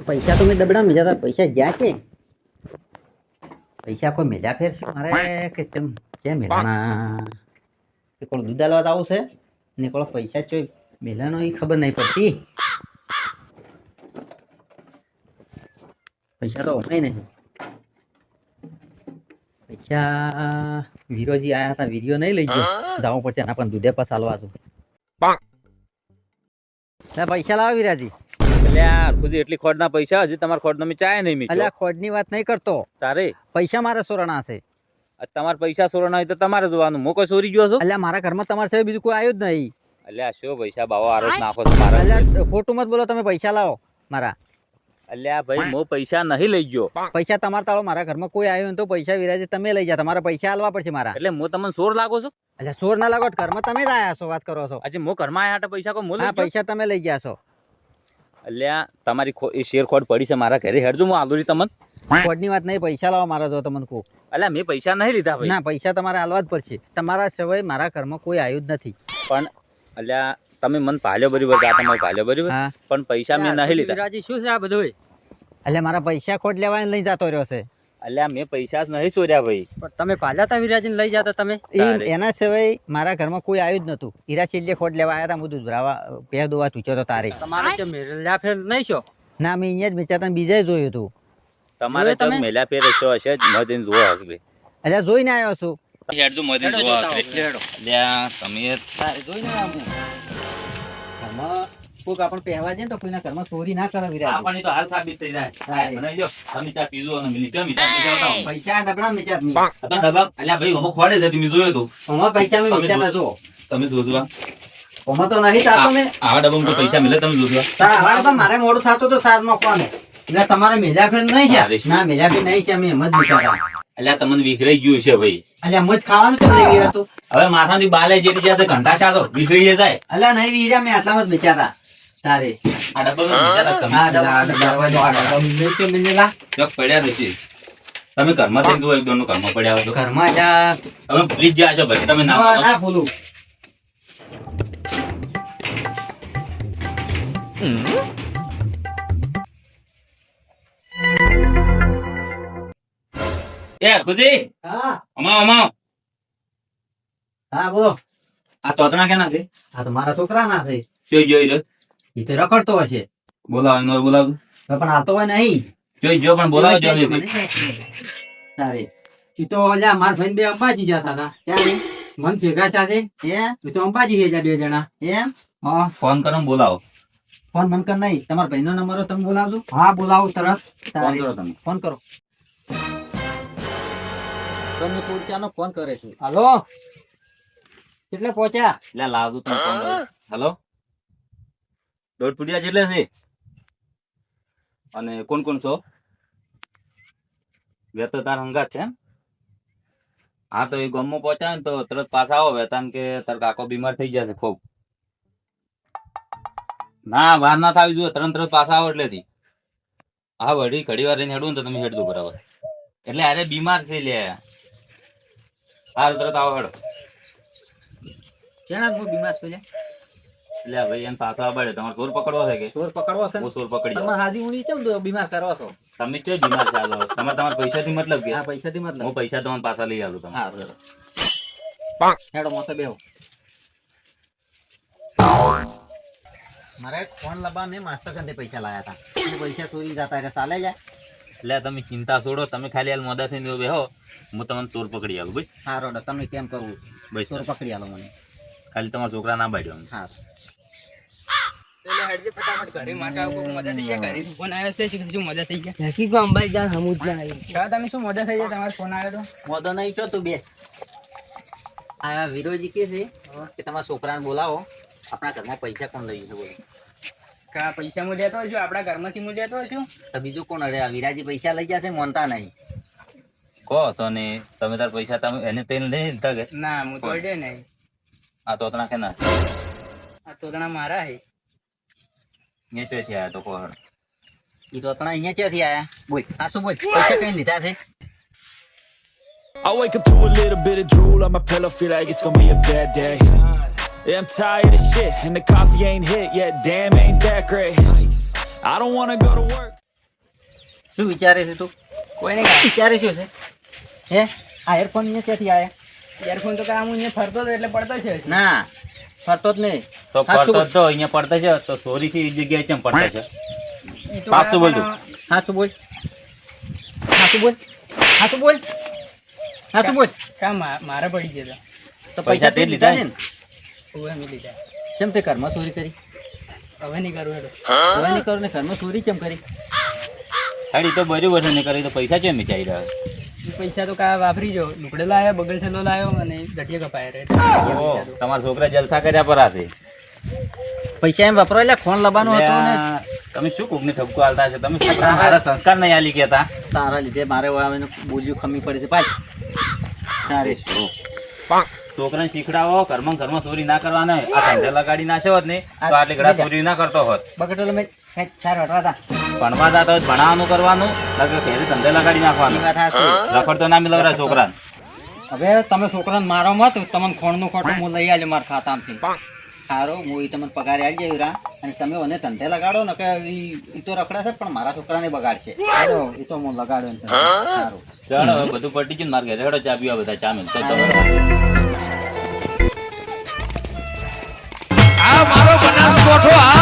પૈસા તો મેં ડબડા મેજા હતા, પૈસા જ્યાં કે પૈસા કોઈ મેજા ફેર છે મારે કે કેમ મેલાના કે કોણ દૂધ આલવા આવું છે ને કોણ પૈસા ચોય મેલાનો એ ખબર નહીં પડતી. પૈસા તો હોય નહીં. પૈસા વીરોજી આયા હતા, વીડિયો નહીં લઈ ગયો, જવું પડશે એના પણ દૂધે પાસ હાલવા છું. પૈસા લાવો વીરાજી. અલ્યા ખુદી એટલી ખોડના પૈસા હજી તમારા ખોડનો મેં ચાય નહીં મીઠો. અલ્યા ખોડની વાત નહીં કરતો, તારે પૈસા મારા સોરણા છે. તમારા પૈસા સોરણા હોય તો તમારે જોવાનું. હું કોઈ ચોરી ગયો છું? અલ્યા મારા ઘરમાં તમારે સિવાય બીજું કોઈ આવ્યું જ નહીં. અલ્યા શું પૈસા બાવો આરોપ નાખો છો મારા? અલ્યા ખોટું મત બોલો, તમે પૈસા લાવો મારા. અલ્યા ભાઈ હું પૈસા નહીં લઈ ગયો. પૈસા તમારા તાળો, મારા ઘરમાં કોઈ આવ્યું તો પૈસા વિરાજી તમે લઈ જા. તમારા પૈસા આલવા પડશે મારા. એટલે હું તમને ચોર લાગુ છું? અલ્યા ચોર ના લાગો, ઘરમાં તમે જ આયા છો, વાત કરો છો. આજે હું ઘરમાં આયા હતા પૈસા કોઈ મોલ પૈસા તમે લઈ ગયા છો. અલ્યા તમારી એ શેર ખોડ પડી છે મારા ઘરે, હેડજો હું આલુરી તમને. ખોડની વાત નહીં, પૈસા લાવો મારા, જો તમને કહું. અલ્યા મેં પૈસા નહીં લીધા ભાઈ. ના, પૈસા તમારે આલવા જ પડશે. તમારા સિવાય મારા ઘરમાં કોઈ આવ્યું જ નથી. પણ અલ્યા તમે મને પાલ્યો બરાબર, તમે પાલ્યો બરાબર, પણ પૈસા મેં નહીં લીધા. વિરાજી શું છે આ બધું? અલ્યા મારા પૈસા ખોટ લેવા લઈ જતો રહ્યો છે. અલ્યા મેં પૈસા જ નહીં ચોર્યા ભાઈ. પણ તમે પાલ્યા હતા વિરાજીને લઈ જતા તમે? એના સિવાય મારા ઘરમાં કોઈ આવ્યું જ નતું. હીરા છેલ્લે ખોટ લેવા આવ્યા હતા, હું દૂધ ભરાવા પે દોવા ચૂક્યો તો તારે. તમારે કે મેલ્યા ફેર નહીં છો? ના, મેં અહીંયા જ વિચારતા બીજે જોયું હતું. તમારે તો મેલ્યા ફેર હશો હશે જ, મધીને જોવા હકલે. અલ્યા જોઈને આવ્યો છું. હેડજો મધીને જોવા હકલે. અલ્યા તમે જોઈને આવું ઘરમાં કોઈક આપણને પહેવા જાય ને તો કોઈના ઘરમાં ચોરી ના કરે વિરાજ. આપણને તો હાલ સાબિત થઈ જાય. બનાવી દો તમે ચા પીજો અને મિલી કેમ પૈસા ડબડા મેચાત નહીં. ડબા અલ્યા ભાઈ અમે ખોડે છે, તમે જોયો તો. અમાર પૈસા મેં મેચાતા જો. તમે જોજો ઓમાં તો નહીં તાતો મેં. આવા ડબ્બામાં તો પૈસા મિલે, તમે જોજો. તારા તો મારે મોડું થતું તો સાત નાખવાનું. એટલે તમારે મેજા ફેર નહીં છે? ના, મેજા ફેર નહીં છે, અમે એમ જ વિચારતા. અલ્યા તમને વિખરાઈ ગયું છે ભાઈ. અલ્યા મજ ખાવાનું કેમ નહીં વિરાતું? હવે માથાથી બાલે જેરી જશે ઘંટા શાકો વિખરાઈ જાય. અલ્યા નહીં વિરા, મેં આટલામાં જ વિચારતા તારે. આ ડબ્બામાં વિચારા તમે. હા, ડબ્બા ચોક પડ્યા નથી. તમે ઘરમાં થઈ ગયો એકદમ ઘરમાં પડ્યા હોય તો ઘરમાં જા. હવે ભૂલી જ ગયા છો ભાઈ તમે. ના ભૂલું. એ ખુદી હા અમાવ અમાવ. હા બોલો. આ તોતણા કેના છે? હા તો મારા છોકરા ના છે. જોઈ જોઈ લો. એ તો રખડતો હશે. બોલાવો એનો બોલાવો. પણ હાલતો હોય નહીં. જોઈ જો પણ બોલાવો જો. તારે ઈ તો અલ્યા માર ભાઈ બે અંબાજી જતા હતા. ક્યાં મન ભેગા સાથે એ તો અંબાજી ગયા બે જણા. એમ? હા. ફોન કરો બોલાવો. ફોન મન કર નહીં, તમારા ભાઈનો નંબર તમે બોલાવજો. હા બોલાવો તરત. ફોન કરો તમે. ફોન કરો. તમે કોડચાનો ફોન કરે છે. હાલો, કેટલે પહોંચ્યા? એટલે લાવજો તમે ફોન. હેલો, દોઢ પુડિયા જેટલે છે? અને કોણ કોણ છો? વેતો તાર હંગાત છે? હા તો એ ગામમાં પહોંચાય ને તો તરત પાછા આવો વેતાન કે તાર કાકો બીમાર થઈ જશે ખૂબ. ના વાર ના થાવી જોઈએ, તરત પાછા આવો એટલેથી. હા વળી ઘડી વાર રહીને હેડું ને તો તમે હેડજો બરાબર. એટલે અરે બીમાર થઈ લે. હા તરત આવો હેડો. શેના બહુ બીમાર થઈ જાય? એટલે ભાઈ એને પાછા આવડે. તમારે ચોર પકડવો છે કે? ચોર પકડવો છે? હું ચોર પકડી જાઉં. તમારે હાજી ઊંડી કેમ બીમાર કરો છો? તમે ક્યાં બીમાર ચાલો? તમારા પૈસાથી મતલબ કે? હા, પૈસાથી મતલબ. હું પૈસા તમને પાછા લઈ આવું તમને. હા બરાબર. હેડો મોતે બેહો. મારે ફોન લબા મેં માસ્ટર કંદે પૈસા લાયા હતા. અને પૈસા ચોરી જતા એટલે ચાલે જાય. એટલે તમે ચિંતા છોડો, તમે ખાલી હાલ મોડા થઈને બેહો, હું તમને ચોર પકડી આવું ભાઈ. હા રોડો, તમે કેમ કરવું? ભાઈ ચોર પકડી આલો મને. ખાલી તમારા છોકરા ના બાજ્યો. હા. મોદો નહીં છો તું બે. આ વિરોજી કે છે કે તમારા છોકરાને બોલાવો, આપણા ઘરમાં પૈસા કોણ લઈ છે બોલો? પૈસા હું લેતો છું, આપડા ઘરમાંથી હું લેતો છું. તો બીજું કોણ? અરે આ વિરાજી પૈસા લઈ જશે, મોનતા નહીં. કહો તો ને તમે તાર પૈસા તમે એને તેને નહીં લીધા કે? ના હું તો દે નહીં. આ તો તના કેના? આ તોરણા મારા હે. નેચેથી આયા તો કોણ? ઈ તો અહીંયા ક્યાંથી આયા? બોલ આ શું બોલ? પૈસા કઈ લીધા છે? I wake up to a little bit of drool on my pillow, feel like it's gonna be a bad day. Yeah, I'm tired of shit, and the coffee ain't hit yet, damn, ain't that great. I don't wanna go to work. શું વિચારે છે તું? કોઈ નહીં કાકા. વિચારે શું છે? હે આ એરફોન ને ક્યાંથી આયા? ઇયરફોન તો કામ હું અહીંયા ફરતો હતો એટલે પડતો છે. ના ફરતો જ નહીં. તો હાચું પડતો બોલ. જ તો અહીંયા પડતા છે તો સોરી થી જગ્યાએ કેમ પડતા છે? ઈ તો પાછું બોલ તું. પણ હાચું બોલ. હાચું બોલ. હાચું બોલ. હાચું બોલ. કાં મારે પડી ગયા તો પૈસા પૈસા તે તે લીધા લીધા ને? હવે મેં લીધા. કેમ તે ઘરમાં ચોરી કરી? હવે નહીં કરું હેડો. હવે નહીં કરું ને ઘરમાં ચોરી કેમ કરી? હાડી તો બરોબર છે ને કરી તો પૈસા કેમ વિચારી રહ્યા? ઈ પૈસા તો કા વાપરી જો. લુગડે લાયો, બગલ થેલો લાયો અને જટીએ કપાયા રે. ઓહો, તમારા છોકરા જલસા કર્યા પર આ છે. પૈસા એમ વપરાય લે ફોન લબાનો હતો ને અલ્યા, તમે શું કોકને ઠપકો આલતા છે? તમે છોકરા મારા સંસ્કાર નહીં આલી કહેતા. તારા લીધે મારે હવે બોલ્યું ખમી પડી છે ભાઈ. તારે શું? છોકરાને શીખડાવો ઘરમાં ને ઘરમાં ચોરી ના કરવાના. આ ધંધે લગાડી નાખ્યો હોત ને તો આટલી ઘણા ચોરી ના કરતો હોત. બગટોલો મેં ચાર વટવા તા. ભણવા જતા હોય તો ભણાવવાનું કરવાનું, લગે ઘેરે ધંધે લગાડી ઈ નાખવાનું. વાત હાચી. રખડતો ના મિલવરા છોકરાને. હવે તમે છોકરાને મારો મત તમને ખોણનું ખોટું હું લઈ આલ્યો મારા ખાતામાંથી. સારો હું ઈ તમને પગારે આવી જાય રા અને તમે મને ધંધે લગાડો ને કે ઈ તો રખડાશે પણ મારા છોકરાને બગાડશે. હાલો, ઈ તો હું લગાડ્યો ને તમે. સારું. ચાલો હવે બધું પટી ગયું ને મારે ઘરે હેડો ચા પીવા બધા ચા મિલ તો તમે આ મારો બનાસકોઠો આ